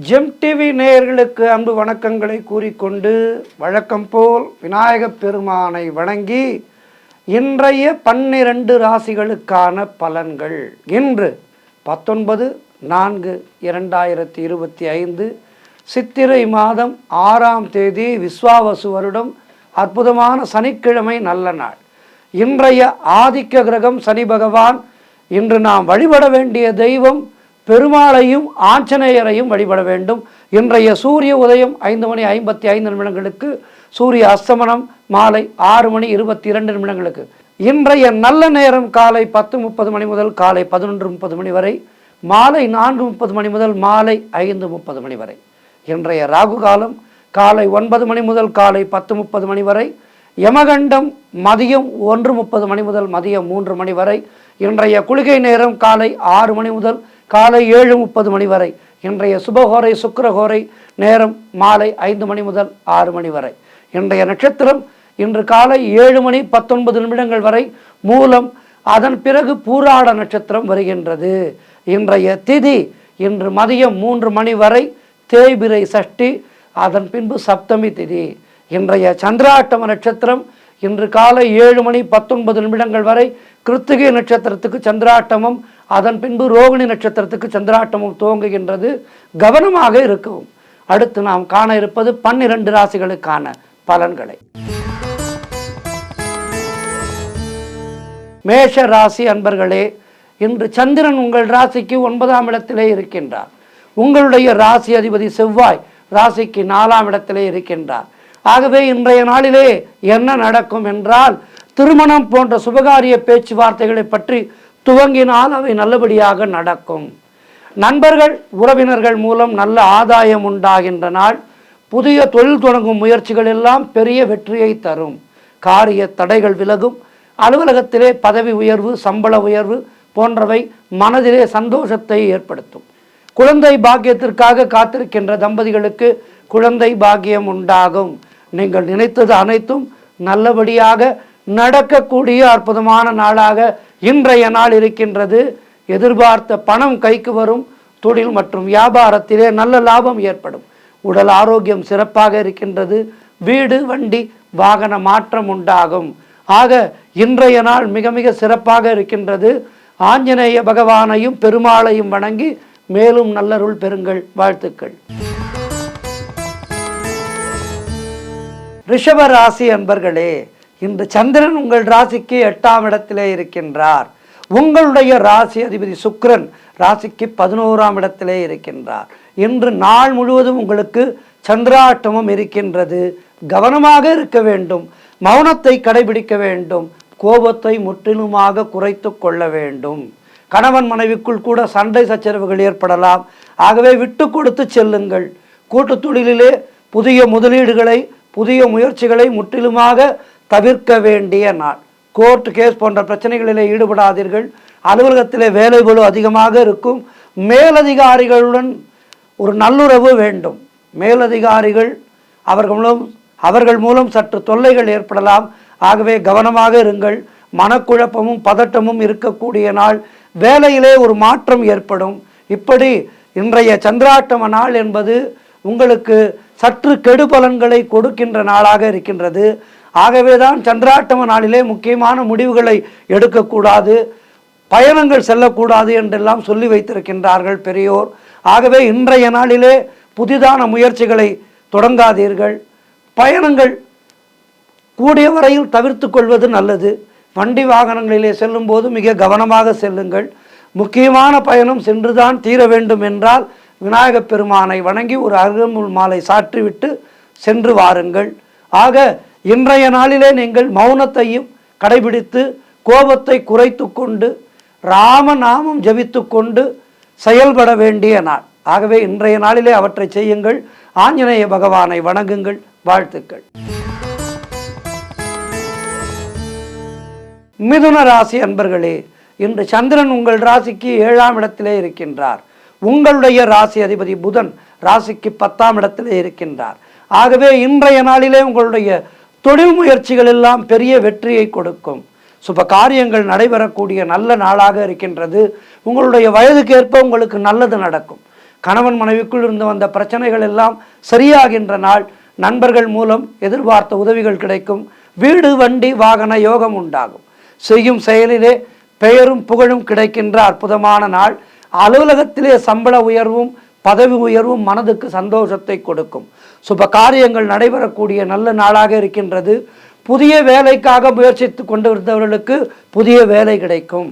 GeM TV நேயர்களுக்கு அன்பு வணக்கங்களை கூறிக்கொண்டு வழக்கம் போல் விநாயகப் பெருமானை வணங்கி இன்றைய 12 ராசிகளுக்கான பலன்கள். இன்று 19/4/2025 சித்திரை மாதம் 6ஆம் தேதி விஸ்வாவசு வருடம் அற்புதமான சனிக்கிழமை நல்ல நாள். இன்றைய ஆதிக்க கிரகம் சனி பகவான். இன்று நாம் வழிபட வேண்டிய தெய்வம் பெருமாளையும் ஆஞ்சநேயரையும் வழிபட வேண்டும். இன்றைய சூரிய உதயம் 5:55 சூரிய அஸ்தமனம் மாலை 6:22 இன்றைய நல்ல நேரம் காலை 10:30 மணி முதல் காலை 11:30 மணி வரை, மாலை 4:30 மணி முதல் மாலை 5:30 மணி வரை. இன்றைய ராகு காலம் காலை 9 மணி முதல் காலை 10:30 மணி வரை, யமகண்டம் மதியம் 1:30 மணி முதல் மதியம் 3 மணி வரை. இன்றைய குளிகை நேரம் காலை 6 மணி முதல் காலை 7:30 மணி வரை. இன்றைய சுபஹோரை சுக்கிரஹோரை நேரம் மாலை 5 மணி முதல் 6 மணி வரை. இன்றைய நட்சத்திரம் இன்று காலை 7:19 வரை மூலம், அதன் பிறகு பூராட நட்சத்திரம் வருகின்றது. இன்றைய திதி இன்று மதியம் 3 மணி வரை தேய்பிரை சஷ்டி, அதன் பின்பு சப்தமி திதி. இன்றைய சந்திராட்டம நட்சத்திரம் இன்று காலை 7:19 வரை கிருத்திகை நட்சத்திரத்துக்கு சந்திராட்டமும், அதன் பின்பு ரோகிணி நட்சத்திரத்துக்கு சந்திராட்டமும் துவங்குகின்றது. கவனமாக இருக்கவும். அடுத்து நாம் காண இருப்பது 12 ராசிகளுக்கான பலன்களை. மேஷ ராசி அன்பர்களே, இன்று சந்திரன் உங்கள் ராசிக்கு 9ஆம் இடத்திலே இருக்கின்றார். உங்களுடைய ராசி அதிபதி செவ்வாய் ராசிக்கு 4ஆம் இடத்திலே இருக்கின்றார். ஆகவே இன்றைய நாளிலே என்ன நடக்கும் என்றால், திருமணம் போன்ற சுபகாரிய பேச்சுவார்த்தைகளை பற்றி துவங்கினால் அவை நல்லபடியாக நடக்கும். நண்பர்கள் உறவினர்கள் மூலம் நல்ல ஆதாயம் உண்டாகின்ற நாள். புதிய தொழில் தொடங்கும் முயற்சிகள் எல்லாம் பெரிய வெற்றியை தரும். காரிய தடைகள் விலகும். அலுவலகத்திலே பதவி உயர்வு, சம்பள உயர்வு போன்றவை மனதிலே சந்தோஷத்தை ஏற்படுத்தும். குழந்தை பாக்கியத்திற்காக காத்திருக்கின்ற தம்பதிகளுக்கு குழந்தை பாக்கியம் உண்டாகும். நீங்கள் நினைத்தது அனைத்தும் நல்லபடியாக நடக்கக்கூடிய அற்புதமான நாளாக இன்றைய நாள் இருக்கின்றது. எதிர்பார்த்த பணம் கைக்கு வரும். தொழில் மற்றும் வியாபாரத்திலே நல்ல லாபம் ஏற்படும். உடல் ஆரோக்கியம் சிறப்பாக இருக்கின்றது. வீடு வண்டி வாகன மாற்றம் உண்டாகும். ஆக இன்றைய நாள் மிக மிக சிறப்பாக இருக்கின்றது. ஆஞ்சநேய பகவானையும் பெருமாளையும் வணங்கி மேலும் நல்லருள் பெறுங்கள். வாழ்த்துக்கள். ரிஷப ராசி அன்பர்களே, இன்று சந்திரன் உங்கள் ராசிக்கு 8ஆம் இடத்திலே இருக்கின்றார். உங்களுடைய ராசி அதிபதி சுக்கிரன் ராசிக்கு 11ஆம் இடத்திலே இருக்கின்றார். இன்று நாள் முழுவதும் உங்களுக்கு சந்திராட்டமும் இருக்கின்றது. கவனமாக இருக்க வேண்டும். மௌனத்தை கடைபிடிக்க வேண்டும். கோபத்தை முற்றிலுமாக குறைத்து கொள்ள வேண்டும். கணவன் மனைவிக்குள் கூட சண்டை சச்சரவுகள் ஏற்படலாம். ஆகவே விட்டு கொடுத்து செல்லுங்கள். கூட்டு தொழிலிலே புதிய முதலீடுகளை, புதிய முயற்சிகளை முற்றிலுமாக தவிர்க்க வேண்டிய நாள். கோர்ட் கேஸ் போன்ற பிரச்சனைகளிலே ஈடுபடாதீர்கள். அலுவலகத்திலே வேலை பளு அதிகமாக இருக்கும். மேலதிகாரிகளுடன் ஒரு நல்லுறவு வேண்டும். மேலதிகாரிகள் அவர்கள் மூலம் சற்று தொல்லைகள் ஏற்படலாம். ஆகவே கவனமாக இருங்கள். மனக்குழப்பமும் பதட்டமும் இருக்கக்கூடிய நாள். வேலையிலே ஒரு மாற்றம் ஏற்படும். இப்படி இன்றைய சந்திராட்டம நாள் என்பது உங்களுக்கு சற்று கெடு பலன்களை கொடுக்கின்ற நாளாக இருக்கின்றது. ஆகவேதான் சந்திராட்டம நாளிலே முக்கியமான முடிவுகளை எடுக்கக்கூடாது, பயணங்கள் செல்லக்கூடாது என்றெல்லாம் சொல்லி வைத்திருக்கின்றார்கள் பெரியோர். ஆகவே இன்றைய நாளிலே புதிதான முயற்சிகளை தொடங்காதீர்கள். பயணங்கள் கூடிய வரையில் தவிர்த்து கொள்வது நல்லது. வண்டி வாகனங்களிலே செல்லும் போது மிக கவனமாக செல்லுங்கள். முக்கியமான பயணம் சென்றுதான் தீர வேண்டும் என்றால் விநாயகப் பெருமானை வணங்கி ஒரு அருகம்புல் மாலை சாற்றிவிட்டு சென்று வாருங்கள். ஆக இன்றைய நாளிலே நீங்கள் மௌனத்தையும் கடைபிடித்து கோபத்தை குறைத்து கொண்டு ராமநாமம் ஜபித்து கொண்டு செயல்பட வேண்டிய நாள். ஆகவே இன்றைய நாளிலே அவற்றை செய்யுங்கள். ஆஞ்சநேய பகவானை வணங்குங்கள். வாழ்த்துக்கள். மிதுன ராசி அன்பர்களே, இன்று சந்திரன் உங்கள் ராசிக்கு 7ஆம் இடத்திலே இருக்கின்றார். உங்களுடைய ராசி அதிபதி புதன் ராசிக்கு 10ஆம் இடத்திலே இருக்கின்றார். ஆகவே இன்றைய நாளிலே உங்களுடைய தொழில் முயற்சிகள் எல்லாம் பெரிய வெற்றியை கொடுக்கும். சுப காரியங்கள் நடைபெறக்கூடிய நல்ல நாளாக இருக்கின்றது. உங்களுடைய வயதுக்கு ஏற்ப உங்களுக்கு நல்லது நடக்கும். கணவன் மனைவிக்குள் இருந்து வந்த பிரச்சனைகள் எல்லாம் சரியாகின்ற நாள். நண்பர்கள் மூலம் எதிர்பார்த்த உதவிகள் கிடைக்கும். வீடு வண்டி வாகன யோகம் உண்டாகும். செய்யும் செயலிலே பெயரும் புகழும் கிடைக்கின்ற அற்புதமான நாள். அலுவலகத்திலே சம்பள உயர்வும் பதவி உயர்வும் மனதுக்கு சந்தோஷத்தை கொடுக்கும். சுப காரியங்கள் நடைபெறக்கூடிய நல்ல நாளாக இருக்கின்றது. புதிய வேலைக்காக முயற்சித்து கொண்டு இருந்தவர்களுக்கு புதிய வேலை கிடைக்கும்.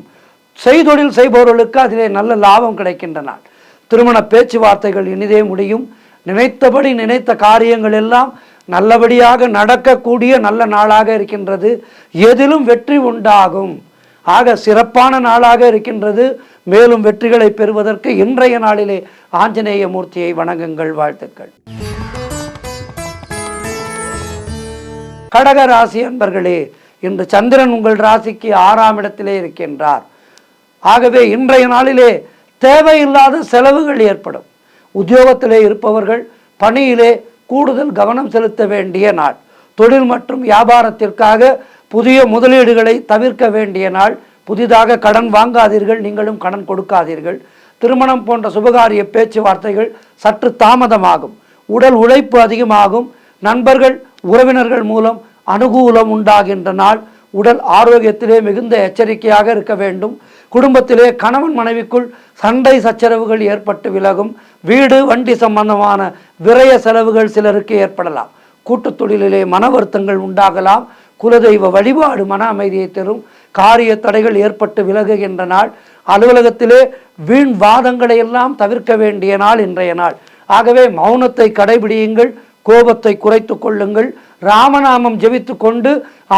செய்தொழில் செய்பவர்களுக்கு அதிலே நல்ல லாபம் கிடைக்கின்ற நாள். திருமண பேச்சுவார்த்தைகள் இனிதே முடியும். நினைத்தபடி நினைத்த காரியங்கள் எல்லாம் நல்லபடியாக நடக்கக்கூடிய நல்ல நாளாக இருக்கின்றது. எதிலும் வெற்றி உண்டாகும். ஆக சிறப்பான நாளாக இருக்கின்றது. மேலும் வெற்றிகளை பெறுவதற்கு இன்றைய நாளிலே ஆஞ்சநேய மூர்த்தியை வணங்குங்கள். வாழ்த்துக்கள். கடக ராசி அன்பர்களே, இன்று சந்திரன் உங்கள் ராசிக்கு 6ஆம் இடத்திலே இருக்கின்றார். ஆகவே இன்றைய நாளிலே தேவையில்லாத செலவுகள் ஏற்படும். உத்தியோகத்திலே இருப்பவர்கள் பணியிலே கூடுதல் கவனம் செலுத்த வேண்டிய நாள். தொழில் மற்றும் வியாபாரத்திற்காக புதிய முதலீடுகளை தவிர்க்க வேண்டிய நாள். புதிதாக கடன் வாங்காதீர்கள், நீங்களும் கடன் கொடுக்காதீர்கள். திருமணம் போன்ற சுபகாரிய பேச்சுவார்த்தைகள் சற்று தாமதமாகும். உடல் உழைப்பு அதிகமாகும். நண்பர்கள் உறவினர்கள் மூலம் அனுகூலம் உண்டாகின்ற நாள். உடல் ஆரோக்கியத்திலே மிகுந்த எச்சரிக்கையாக இருக்க வேண்டும். குடும்பத்திலே கணவன் மனைவிக்குள் சண்டை சச்சரவுகள் ஏற்பட்டு விலகும். வீடு வண்டி சம்பந்தமான விரய செலவுகள் சிலருக்கு ஏற்படலாம். கூட்டுத் தொழிலிலே மன வருத்தங்கள் உண்டாகலாம். குலதெய்வ வழிபாடு மன அமைதியை தரும். காரிய தடைகள் ஏற்பட்டு விலகுகின்ற நாள். அலுவலகத்திலே வீண் வாதங்களை எல்லாம் தவிர்க்க வேண்டிய நாள் இன்றைய நாள். ஆகவே மௌனத்தை கடைபிடியுங்கள், கோபத்தை குறைத்து கொள்ளுங்கள். ராமநாமம் ஜெபித்து கொண்டு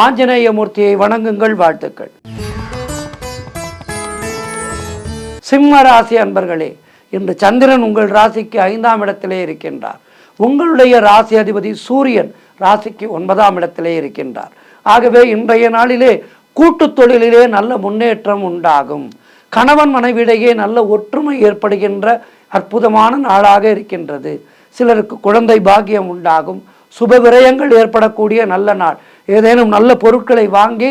ஆஞ்சநேய மூர்த்தியை வணங்குங்கள். வாழ்த்துக்கள். சிம்ம ராசி அன்பர்களே, இன்று சந்திரன் உங்கள் ராசிக்கு 5ஆம் இடத்திலே இருக்கின்றார். உங்களுடைய ராசி அதிபதி சூரியன் ராசிக்கு 9ஆம் இடத்திலே இருக்கின்றார். ஆகவே இன்றைய நாளிலே கூட்டுத் தொழிலிலே நல்ல முன்னேற்றம் உண்டாகும். கணவன் மனைவியிடையே நல்ல ஒற்றுமை ஏற்படுகின்ற அற்புதமான நாளாக இருக்கின்றது. சிலருக்கு குழந்தை பாக்கியம் உண்டாகும். சுப விரயங்கள் ஏற்படக்கூடிய நல்ல நாள். ஏதேனும் நல்ல பொருட்களை வாங்கி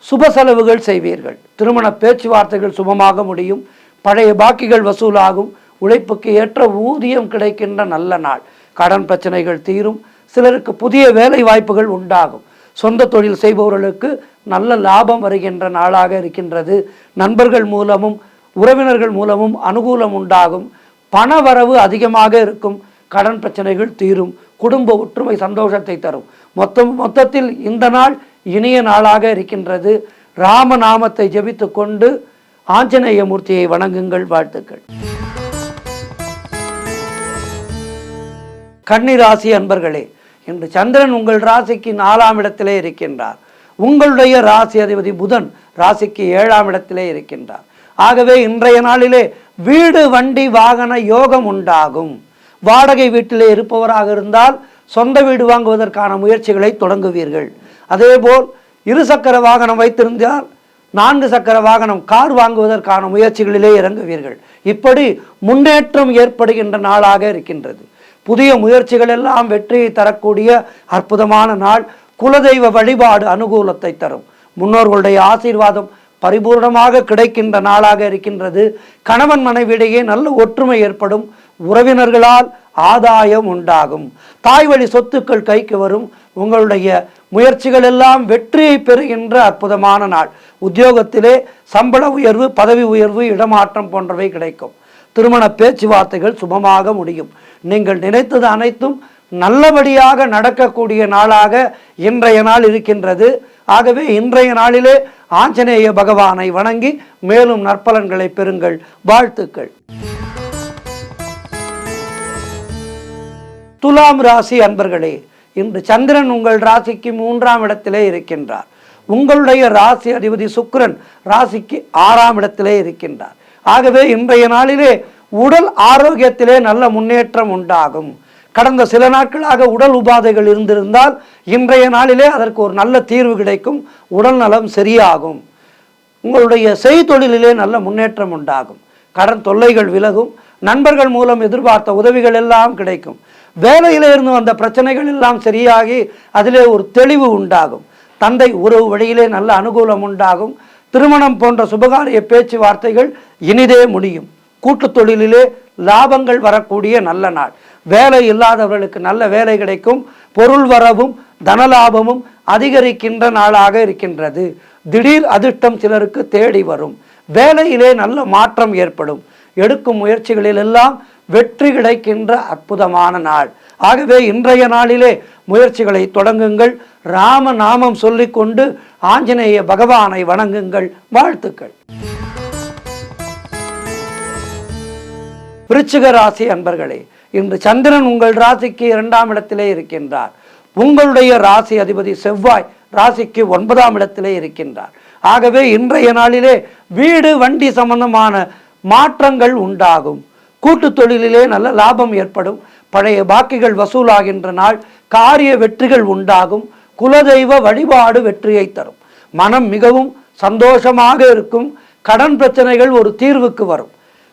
சுப செலவுகள் செய்வீர்கள். திருமண பேச்சுவார்த்தைகள் சுபமாக முடியும். பழைய பாக்கிகள் வசூலாகும். உழைப்புக்கு ஏற்ற ஊதியம் கிடைக்கின்ற நல்ல நாள். கடன் பிரச்சனைகள் தீரும். சிலருக்கு புதிய வேலை வாய்ப்புகள் உண்டாகும். சொந்த தொழில் செய்பவர்களுக்கு நல்ல லாபம் வருகின்ற நாளாக இருக்கின்றது. நண்பர்கள் மூலமும் உறவினர்கள் மூலமும் அனுகூலம் உண்டாகும். பண வரவு அதிகமாக இருக்கும். கடன் பிரச்சனைகள் தீரும். குடும்ப ஒற்றுமை சந்தோஷத்தை தரும். மொத்தத்தில் இந்த நாள் இனிய நாளாக இருக்கின்றது. ராமநாமத்தை ஜெபித்து கொண்டு ஆஞ்சநேய மூர்த்தியை வணங்குங்கள். வாழ்த்துக்கள். கன்னி ராசி அன்பர்களே, இன்று சந்திரன் உங்கள் ராசிக்கு 4ஆம் இடத்திலே இருக்கின்றார். உங்களுடைய ராசி அதிபதி புதன் ராசிக்கு 7ஆம் இடத்திலே இருக்கின்றார். ஆகவே இன்றைய நாளிலே வீடு வண்டி வாகன யோகம் உண்டாகும். வாடகை வீட்டிலே இருப்பவராக இருந்தால் சொந்த வீடு வாங்குவதற்கான முயற்சிகளை தொடங்குவீர்கள். அதேபோல் 2 சக்கர வாகனம் வைத்திருந்தால் 4 சக்கர வாகனம் கார் வாங்குவதற்கான முயற்சிகளிலே இறங்குவீர்கள். இப்படி முன்னேற்றம் ஏற்படுகின்ற நாளாக இருக்கின்றது. புதிய முயற்சிகள் எல்லாம் வெற்றியை தரக்கூடிய அற்புதமான நாள். குலதெய்வ வழிபாடு அனுகூலத்தை தரும். முன்னோர்களுடைய ஆசீர்வாதம் பரிபூர்ணமாக கிடைக்கின்ற நாளாக இருக்கின்றது. கணவன் மனைவியிடையே நல்ல ஒற்றுமை ஏற்படும். உறவினர்களால் ஆதாயம் உண்டாகும். தாய் வழி சொத்துக்கள் கைக்கு வரும். உங்களுடைய முயற்சிகள் எல்லாம் வெற்றியை பெறுகின்ற அற்புதமான நாள். உத்தியோகத்திலே சம்பள உயர்வு, பதவி உயர்வு, இடமாற்றம் போன்றவை கிடைக்கும். திருமண பேச்சுவார்த்தைகள் சுபமாக முடியும். நீங்கள் நினைத்தது அனைத்தும் நல்லபடியாக நடக்கக்கூடிய நாளாக இன்றைய நாள் இருக்கின்றது. ஆகவே இன்றைய நாளிலே ஆஞ்சநேய பகவானை வணங்கி மேலும் நற்பலன்களை பெறுங்கள். வாழ்த்துக்கள். துலாம் ராசி அன்பர்களே, இன்று சந்திரன் உங்கள் ராசிக்கு 3ஆம் இடத்திலே இருக்கின்றார். உங்களுடைய ராசி அதிபதி சுக்கிரன் ராசிக்கு 6ஆம் இடத்திலே இருக்கின்றார். ஆகவே இன்றைய நாளிலே உடல் ஆரோக்கியத்திலே நல்ல முன்னேற்றம் உண்டாகும். கடந்த சில நாட்களாக உடல் உபாதைகள் இருந்திருந்தால் இன்றைய நாளிலே அதற்கு ஒரு நல்ல தீர்வு கிடைக்கும். உடல் நலம் சரியாகும். உங்களுடைய செய்தொழிலிலே நல்ல முன்னேற்றம் உண்டாகும். கடன் தொல்லைகள் விலகும். நண்பர்கள் மூலம் எதிர்பார்த்த உதவிகள் எல்லாம் கிடைக்கும். வேலையில இருந்து வந்த பிரச்சனைகள் எல்லாம் சரியாகி அதிலே ஒரு தெளிவு உண்டாகும். தந்தை உறவு வழியிலே நல்ல அனுகூலம் உண்டாகும். திருமணம் போன்ற சுபகாரிய பேச்சுவார்த்தைகள் இனிதே முடியும். கூட்டு தொழிலிலே லாபங்கள் வரக்கூடிய நல்ல நாள். வேலை இல்லாதவர்களுக்கு நல்ல வேலை கிடைக்கும். பொருள் வரவும் தனலாபமும் அதிகரிக்கின்ற நாளாக இருக்கின்றது. திடீர் அதிர்ஷ்டம் சிலருக்கு தேடி வரும். வேலையிலே நல்ல மாற்றம் ஏற்படும். எடுக்கும் முயற்சிகளில் எல்லாம் வெற்றி கிடைக்கின்ற அற்புதமான நாள். ஆகவே இன்றைய நாளிலே முயற்சிகளை தொடங்குங்கள். ராம நாமம் சொல்லிக்கொண்டு ஆஞ்சநேய பகவானை வணங்குங்கள். வாழ்த்துக்கள். விருச்சிக ராசி அன்பர்களே, இன்று சந்திரன் உங்கள் ராசிக்கு 2ஆம் இடத்திலே இருக்கின்றார். உங்களுடைய ராசி அதிபதி செவ்வாய் ராசிக்கு 9ஆம் இடத்திலே இருக்கின்றார். ஆகவே இன்றைய நாளிலே வீடு வண்டி சம்பந்தமான மாற்றங்கள் உண்டாகும். கூட்டு தொழிலிலே நல்ல லாபம் ஏற்படும். பழைய பாக்கிகள் வசூலாகின்ற நாள். காரிய வெற்றிகள் உண்டாகும். குலதெய்வ வழிபாடு வெற்றியை தரும். மனம் மிகவும் சந்தோஷமாக இருக்கும். கடன் பிரச்சனைகள் ஒரு தீர்வுக்கு வரும்.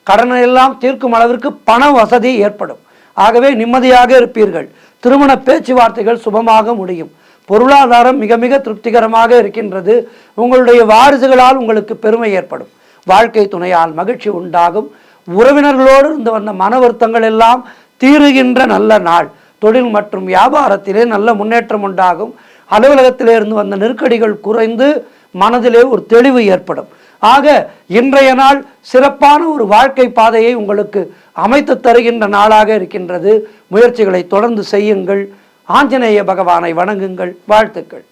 கடனை எல்லாம் தீர்க்கும் அளவிற்கு பண வசதி ஏற்படும். ஆகவே நிம்மதியாக இருப்பீர்கள். திருமண பேச்சுவார்த்தைகள் சுபமாக முடியும். பொருளாதாரம் மிக மிக திருப்திகரமாக இருக்கின்றது. உங்களுடைய வாரிசுகளால் உங்களுக்கு பெருமை ஏற்படும். வாழ்க்கை துணையால் மகிழ்ச்சி உண்டாகும். உறவினர்களோடு இருந்து வந்த மன வருத்தங்கள் எல்லாம் தீருகின்ற நல்ல நாள். தொழில் மற்றும் வியாபாரத்திலே நல்ல முன்னேற்றம் உண்டாகும். அலுவலகத்திலே இருந்து வந்த நெருக்கடிகள் குறைந்து மனதிலே ஒரு தெளிவு ஏற்படும். ஆக இன்றைய நாள் சிறப்பான ஒரு வாழ்க்கை பாதையை உங்களுக்கு அமைத்து தருகின்ற நாளாக இருக்கின்றது. முயற்சிகளை தொடர்ந்து செய்யுங்கள். ஆஞ்சநேய பகவானை வணங்குங்கள். வாழ்த்துக்கள்.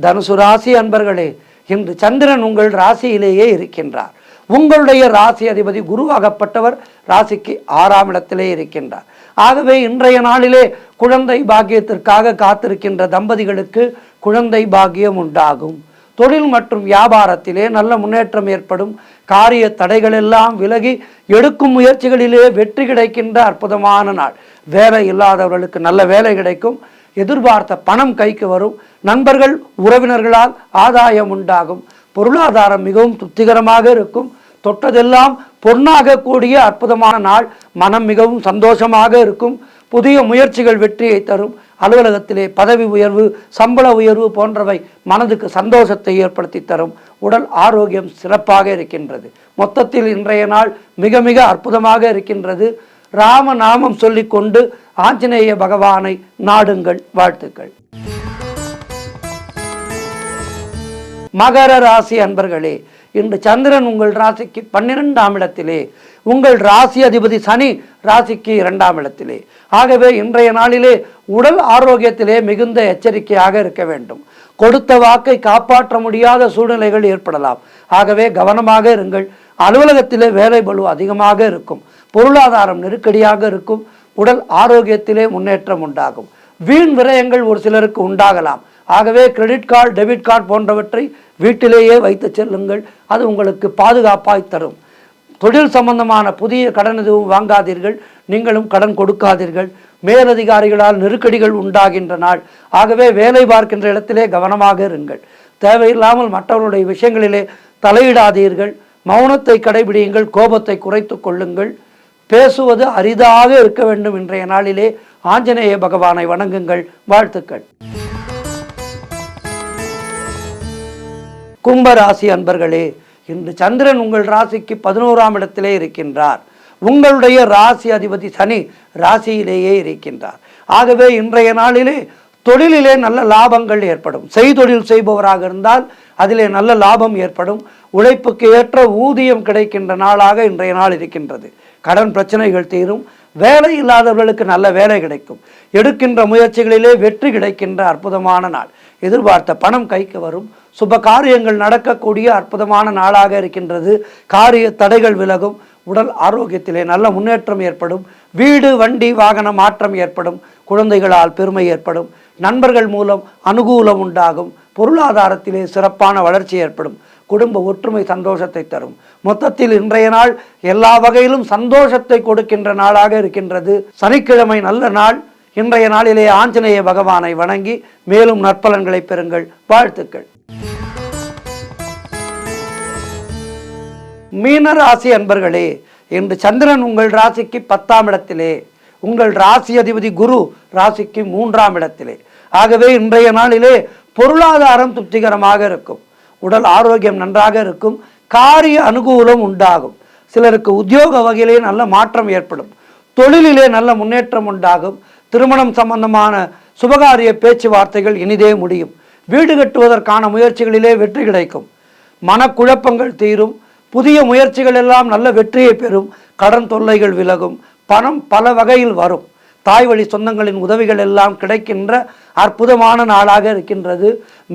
தனுசு ராசி அன்பர்களே, இன்று சந்திரன் உங்கள் ராசியிலேயே இருக்கின்றார். உங்களுடைய ராசி அதிபதி குருவாகப்பட்டவர் ராசிக்கு 6ஆம் இடத்திலே இருக்கின்றார். ஆகவே இன்றைய நாளிலே குழந்தை பாக்கியத்திற்காக காத்திருக்கின்ற தம்பதிகளுக்கு குழந்தை பாக்கியம் உண்டாகும். தொழில் மற்றும் வியாபாரத்திலே நல்ல முன்னேற்றம் ஏற்படும். காரிய தடைகள் எல்லாம் விலகி எடுக்கும் முயற்சிகளிலே வெற்றி கிடைக்கின்ற அற்புதமான நாள். வேலை இல்லாதவர்களுக்கு நல்ல வேலை கிடைக்கும். எதிர்பார்த்த பணம் கைக்கு வரும். நண்பர்கள் உறவினர்களால் ஆதாயம் உண்டாகும். பொருளாதாரம் மிகவும் திருப்திகரமாக இருக்கும். தொட்டதெல்லாம் பொன்னாக கூடிய அற்புதமான நாள். மனம் மிகவும் சந்தோஷமாக இருக்கும். புதிய முயற்சிகள் வெற்றியை தரும். அலுவலகத்திலே பதவி உயர்வு, சம்பள உயர்வு போன்றவை மனதுக்கு சந்தோஷத்தை ஏற்படுத்தி தரும். உடல் ஆரோக்கியம் சிறப்பாக இருக்கின்றது. மொத்தத்தில் இன்றைய நாள் மிக மிக அற்புதமாக இருக்கின்றது. ராம நாமம் சொல்லிக்கொண்டு ஆஞ்சநேய பகவானை நாடுங்கள். வாழ்த்துக்கள். மகர ராசி அன்பர்களே, இன்று சந்திரன் உங்கள் ராசிக்கு 12ஆம் இடத்திலே, உங்கள் ராசி அதிபதி சனி ராசிக்கு 2ஆம் இடத்திலே. ஆகவே இன்றைய நாளிலே உடல் ஆரோக்கியத்திலே மிகுந்த எச்சரிக்கையாக இருக்க வேண்டும். கொடுத்த வாக்கை காப்பாற்ற முடியாத சூழ்நிலைகள் ஏற்படலாம். ஆகவே கவனமாக இருங்கள். அலுவலகத்திலே வேலை பளு அதிகமாக இருக்கும். பொருளாதாரம் நெருக்கடியாக இருக்கும். உடல் ஆரோக்கியத்திலே முன்னேற்றம் உண்டாகும். வீண் விரயங்கள் ஒரு சிலருக்கு உண்டாகலாம். ஆகவே கிரெடிட் கார்டு, டெபிட் கார்டு போன்றவற்றை வீட்டிலேயே வைத்து செல்லுங்கள். அது உங்களுக்கு பாதுகாப்பாய் தரும். தொழில் சம்பந்தமான புதிய கடன் எதுவும் வாங்காதீர்கள். நீங்களும் கடன் கொடுக்காதீர்கள். மேலதிகாரிகளால் நெருக்கடிகள் உண்டாகின்ற நாள். ஆகவே வேலை பார்க்கின்ற இடத்திலே கவனமாக இருங்கள். தேவையில்லாமல் மற்றவருடைய விஷயங்களிலே தலையிடாதீர்கள். மௌனத்தை கடைபிடியுங்கள். கோபத்தை குறைத்து கொள்ளுங்கள். பேசுவது அரிதாக இருக்க வேண்டும். இன்றைய நாளிலே ஆஞ்சநேய பகவானை வணங்குங்கள். வாழ்த்துக்கள். கும்பராசி அன்பர்களே, இன்று சந்திரன் உங்கள் ராசிக்கு 11ஆம் இடத்திலே இருக்கின்றார். உங்களுடைய ராசி அதிபதி சனி ராசியிலேயே இருக்கின்றார். ஆகவே இன்றைய நாளிலே தொழிலிலே நல்ல லாபங்கள் ஏற்படும். செய்தொழில் செய்பவராக இருந்தால் அதிலே நல்ல லாபம் ஏற்படும். உழைப்புக்கு ஏற்ற ஊதியம் கிடைக்கின்ற நாளாக இன்றைய நாள் இருக்கின்றது. கடன் பிரச்சனைகள் தீரும். வேலை இல்லாதவர்களுக்கு நல்ல வேலை கிடைக்கும். எடுக்கின்ற முயற்சிகளிலே வெற்றி கிடைக்கின்ற அற்புதமான நாள். எதிர்பார்த்த பணம் கைக்கு வரும். சுப காரியங்கள் நடக்கக்கூடிய அற்புதமான நாளாக இருக்கின்றது. காரிய தடைகள் விலகும். உடல் ஆரோக்கியத்திலே நல்ல முன்னேற்றம் ஏற்படும். வீடு வண்டி வாகன மாற்றம் ஏற்படும். குழந்தைகளால் பெருமை ஏற்படும். நண்பர்கள் மூலம் அனுகூலம் உண்டாகும். பொருளாதாரத்திலே சிறப்பான வளர்ச்சி ஏற்படும். குடும்ப ஒற்றுமை சந்தோஷத்தை தரும். மொத்தத்தில் இன்றைய நாள் எல்லா வகையிலும் சந்தோஷத்தை கொடுக்கின்ற நாளாக இருக்கின்றது. சனிக்கிழமை நல்ல நாள். இன்றைய நாளிலே ஆஞ்சநேய பகவானை வணங்கி மேலும் நற்பலன்களை பெறுங்கள். வாழ்த்துக்கள். மீனராசி அன்பர்களே, இன்று சந்திரன் உங்கள் ராசிக்கு 10ஆம் இடத்திலே, உங்கள் ராசி அதிபதி குரு ராசிக்கு 3ஆம் இடத்திலே. ஆகவே இன்றைய நாளிலே பொருளாதாரம் திருப்திகரமாக இருக்கும். உடல் ஆரோக்கியம் நன்றாக இருக்கும். காரிய அனுகூலம் உண்டாகும். சிலருக்கு உத்தியோக வகையிலே நல்ல மாற்றம் ஏற்படும். தொழிலிலே நல்ல முன்னேற்றம் உண்டாகும். திருமணம் சம்பந்தமான சுபகாரிய பேச்சுவார்த்தைகள் இனிதே முடியும். வீடு கட்டுவதற்கான முயற்சிகளிலே வெற்றி கிடைக்கும். மனக்குழப்பங்கள் தீரும். புதிய முயற்சிகள் எல்லாம் நல்ல வெற்றியை பெறும். கடன் தொல்லைகள் விலகும். பணம் பல வகையில் வரும். தாய் வழி சொந்தங்களின் உதவிகள் எல்லாம் கிடைக்கின்ற அற்புதமான நாளாக இருக்கின்றது.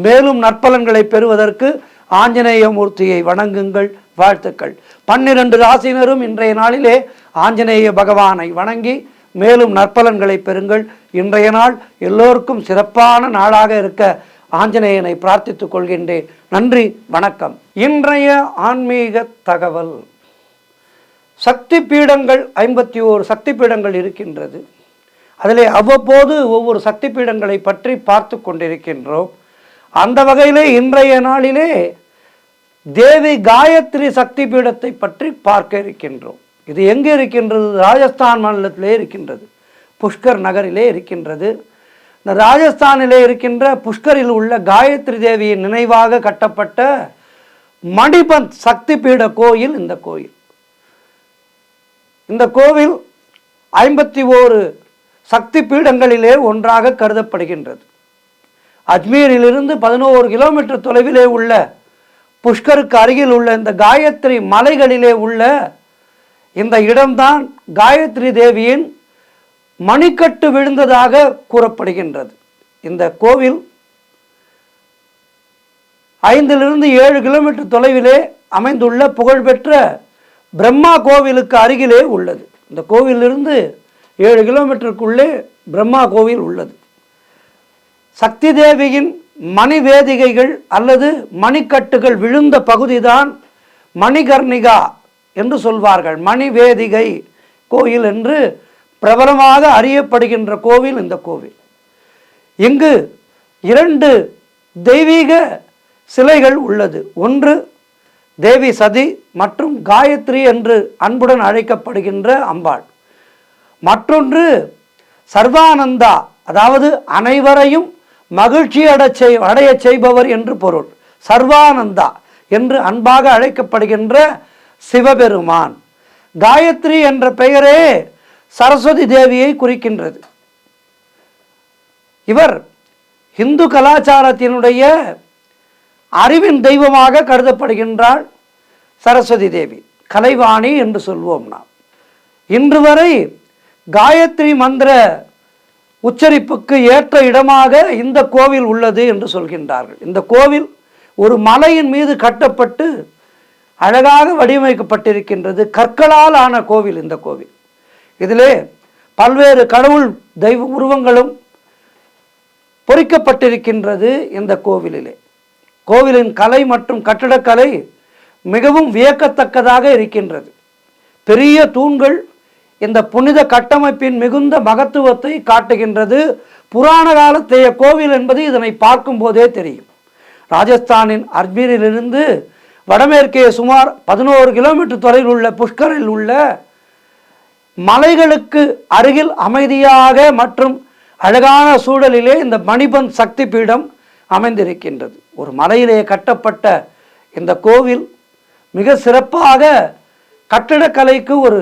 மேலும் நற்பலன்களை பெறுவதற்கு ஆஞ்சநேய மூர்த்தியை வணங்குங்கள். வாழ்த்துக்கள். 12 ராசியினரும் இன்றைய நாளிலே ஆஞ்சநேய பகவானை வணங்கி மேலும் நற்பலன்களை பெறுங்கள். இன்றைய நாள் எல்லோருக்கும் சிறப்பான நாளாக இருக்க ஆஞ்சநேயனை பிரார்த்தித்துக் கொள்கின்றேன். நன்றி, வணக்கம். இன்றைய ஆன்மீக தகவல். சக்தி பீடங்கள் 51 சக்தி பீடங்கள் இருக்கின்றது. அதிலே அவ்வப்போது ஒவ்வொரு சக்தி பீடங்களை பற்றி பார்த்து கொண்டிருக்கின்றோம். அந்த வகையிலே இன்றைய நாளிலே தேவி காயத்ரி சக்தி பீடத்தை பற்றி பார்க்க இருக்கின்றோம். இது எங்கே இருக்கின்றது? ராஜஸ்தான் மாநிலத்திலே இருக்கின்றது. புஷ்கர் நகரிலே இருக்கின்றது. இந்த ராஜஸ்தானிலே இருக்கின்ற புஷ்கரில் உள்ள காயத்ரி தேவியின் நினைவாக கட்டப்பட்ட மணிபந்த் சக்தி பீட கோயில் இந்த கோயில். இந்த கோவில் 51 சக்தி பீடங்களிலே ஒன்றாக கருதப்படுகின்றது. அஜ்மீரிலிருந்து 11 கிலோமீட்டர் தொலைவிலே உள்ள புஷ்கருக்கு அருகில் உள்ள இந்த காயத்ரி மலைகளிலே உள்ள இந்த இடம்தான் காயத்ரி தேவியின் மணிக்கட்டு விழுந்ததாக கூறப்படுகின்றது. இந்த கோவில் 5-7 கிலோமீட்டர் தொலைவிலே அமைந்துள்ள புகழ்பெற்ற பிரம்மா கோவிலுக்கு அருகிலே உள்ளது. இந்த கோவிலிருந்து 7 கிலோமீட்டருக்குள்ளே பிரம்மா கோவில் உள்ளது. சக்தி தேவியின் மணி வேதிகைகள் அல்லது மணிக்கட்டுகள் விழுந்த பகுதிதான் மணிகர்ணிகா என்று சொல்வார்கள். மணி வேதிகை கோயில் என்று பிரபலமாக அறியப்படுகின்ற கோவில் இந்த கோவில். இங்கு 2 தெய்வீக சிலைகள் உள்ளது. ஒன்று தேவி சதி மற்றும் காயத்ரி என்று அன்புடன் அழைக்கப்படுகின்ற அம்பாள். மற்றொன்று சர்வானந்தா, அதாவது அனைவரையும் மகிழ்ச்சி அடைய செய்பவர் என்று பொருள். சர்வானந்தா என்று அன்பாக அழைக்கப்படுகின்ற சிவபெருமான். காயத்ரி என்ற பெயரே சரஸ்வதி தேவியை குறிக்கின்றது. இவர் இந்து கலாச்சாரத்தினுடைய அறிவின் தெய்வமாக கருதப்படுகின்றாள். சரஸ்வதி தேவி கலைவாணி என்று சொல்வோம் நாம். இன்று வரை காயத்ரி மந்திர உச்சரிப்புக்கு ஏற்ற இடமாக இந்த கோவில் உள்ளது என்று சொல்கின்றார்கள். இந்த கோவில் ஒரு மலையின் மீது கட்டப்பட்டு அழகாக வடிவமைக்கப்பட்டிருக்கின்றது. கற்களால் ஆன கோவில் இந்த கோவில். இதிலே பல்வேறு கடவுள் தெய்வ உருவங்களும் பொறிக்கப்பட்டிருக்கின்றது. இந்த கோவிலிலே கோவிலின் கலை மற்றும் கட்டடக்கலை மிகவும் வியக்கத்தக்கதாக இருக்கின்றது. பெரிய தூண்கள் இந்த புனித கட்டமைப்பின் மிகுந்த மகத்துவத்தை காட்டுகின்றது. புராண காலத்தைய கோவில் என்பது இதனை பார்க்கும் போதே தெரியும். ராஜஸ்தானின் அஜ்மீரிலிருந்து வடமேற்கே சுமார் 11 கிலோமீட்டர் தொலைவில் உள்ள புஷ்கரில் உள்ள மலைகளுக்கு அருகில் அமைதியாக மற்றும் அழகான சூழலிலே இந்த மணிபந்த் சக்தி பீடம் அமைந்திருக்கின்றது. ஒரு மலையிலே கட்டப்பட்ட இந்த கோவில் மிக சிறப்பாக கட்டிடக்கலைக்கு ஒரு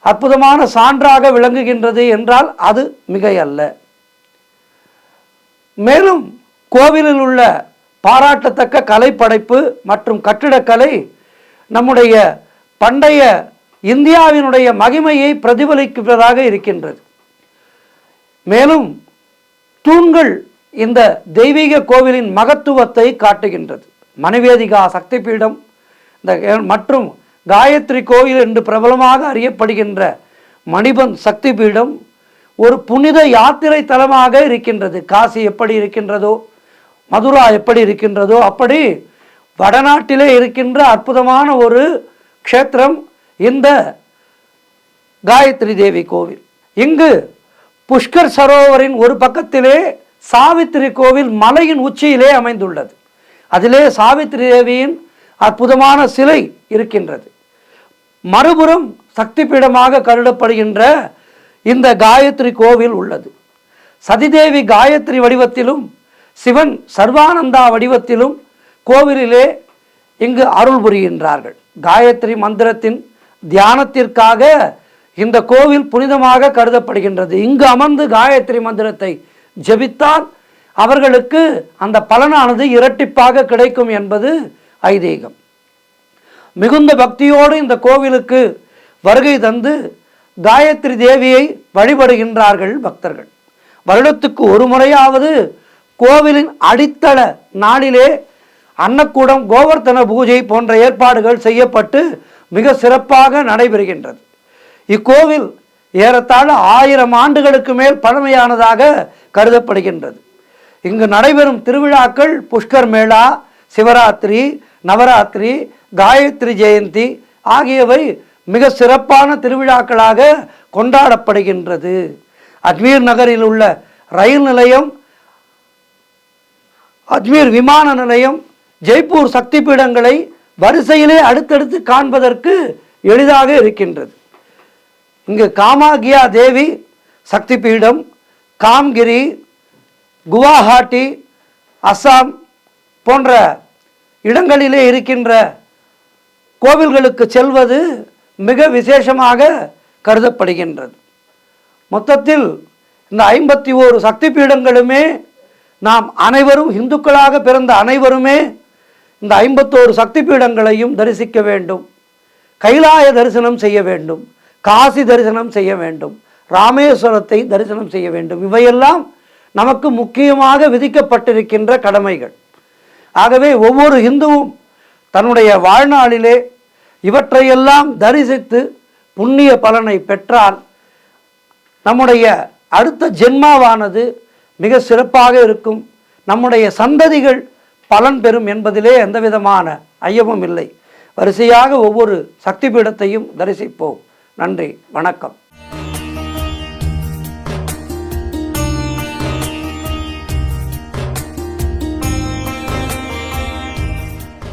அற்புதமான சான்றாக விளங்குகின்றது என்றால் அது மிகையல்ல. மேலும் கோவிலில் உள்ள பாராட்டத்தக்க கலைப்படைப்பு மற்றும் கட்டிடக்கலை நம்முடைய பண்டைய இந்தியாவினுடைய மகிமையை பிரதிபலிப்பதாக இருக்கின்றது. மேலும் தூண்கள் இந்த தெய்வீக கோவிலின் மகத்துவத்தை காட்டுகின்றது. மணிவேதிகா சக்தி பீடம் மற்றும் காயத்ரி கோயில் என்று பிரபலமாக அறியப்படுகின்ற மணிபந்த் சக்தி பீடம் ஒரு புனித யாத்திரை தலமாக இருக்கின்றது. காசி எப்படி இருக்கின்றதோ, மதுரா எப்படி இருக்கின்றதோ, அப்படி வடநாட்டிலே இருக்கின்ற அற்புதமான ஒரு க்ஷேத்திரம் இந்த காயத்ரி தேவி கோவில். இங்கு புஷ்கர் சரோவரின் ஒரு பக்கத்திலே சாவித்திரி கோவில் மலையின் உச்சியிலே அமைந்துள்ளது. அதிலே சாவித்திரி தேவியின் அற்புதமான சிலை இருக்கின்றது. மறுபுறம் சக்தி பீடமாக கருதப்படுகின்ற இந்த காயத்ரி கோவில் உள்ளது. சதிதேவி காயத்ரி வடிவத்திலும் சிவன் சர்வானந்தா வடிவத்திலும் கோவிலிலே இங்கு அருள் புரிகின்றார்கள். காயத்ரி மந்திரத்தின் தியானத்திற்காக இந்த கோவில் புனிதமாக கருதப்படுகின்றது. இங்கு அமர்ந்து காயத்ரி மந்திரத்தை ஜெபித்தால் அவர்களுக்கு அந்த பலனானது இரட்டிப்பாக கிடைக்கும் என்பது ஐதீகம். மிகுந்த பக்தியோடு இந்த கோவிலுக்கு வருகை தந்து காயத்ரி தேவியை வழிபடுகின்றார்கள் பக்தர்கள். வருடத்துக்கு ஒரு முறையாவது கோவிலின் அடித்தள நாளிலே அன்னக்கூடம், கோவர்த்தன பூஜை போன்ற ஏற்பாடுகள் செய்யப்பட்டு மிக சிறப்பாக நடைபெறுகின்றது. இக்கோவில் ஏறத்தாழ 1000 ஆண்டுகளுக்கு மேல் பழமையானதாக கருதப்படுகின்றது. இங்கு நடைபெறும் திருவிழாக்கள் புஷ்கர் மேளா, சிவராத்திரி, நவராத்திரி, காயத்ரி ஜெயந்தி ஆகியவை மிக சிறப்பான திருவிழாக்களாக கொண்டாடப்படுகின்றது. அஜ்மீர் நகரில் உள்ள ரயில் நிலையம், அஜ்மீர் விமான நிலையம், ஜெய்ப்பூர் சக்தி பீடங்களை வரிசையிலே அடுத்தடுத்து காண்பதற்கு எளிதாக இருக்கின்றது. இங்கு காமாகியா தேவி சக்தி பீடம், காம்கிரி, குவாஹாட்டி, அஸ்ஸாம் போன்ற இடங்களிலே இருக்கின்ற கோவில்களுக்கு செல்வது மிக விசேஷமாக கருதப்படுகின்றது. மொத்தத்தில் இந்த 51 சக்தி பீடங்களுமே நாம் அனைவரும் இந்துக்களாக பிறந்த அனைவருமே இந்த 51 சக்தி பீடங்களையும் தரிசிக்க வேண்டும். கைலாய தரிசனம் செய்ய வேண்டும், காசி தரிசனம் செய்ய வேண்டும், ராமேஸ்வரத்தை தரிசனம் செய்ய வேண்டும். இவையெல்லாம் நமக்கு முக்கியமாக விதிக்கப்பட்டிருக்கின்ற கடமைகள். ஆகவே ஒவ்வொரு இந்துவும் தன்னுடைய வாழ்நாளிலே இவற்றையெல்லாம் தரிசித்து புண்ணிய பலனை பெற்றால் நம்முடைய அடுத்த ஜென்மாவானது மிக சிறப்பாக இருக்கும், நம்முடைய சந்ததிகள் பலன் பெறும் என்பதிலே எந்த விதமான ஐயமும் இல்லை. வரிசையாக ஒவ்வொரு சக்தி பீடத்தையும் தரிசிப்போம். நன்றி, வணக்கம்.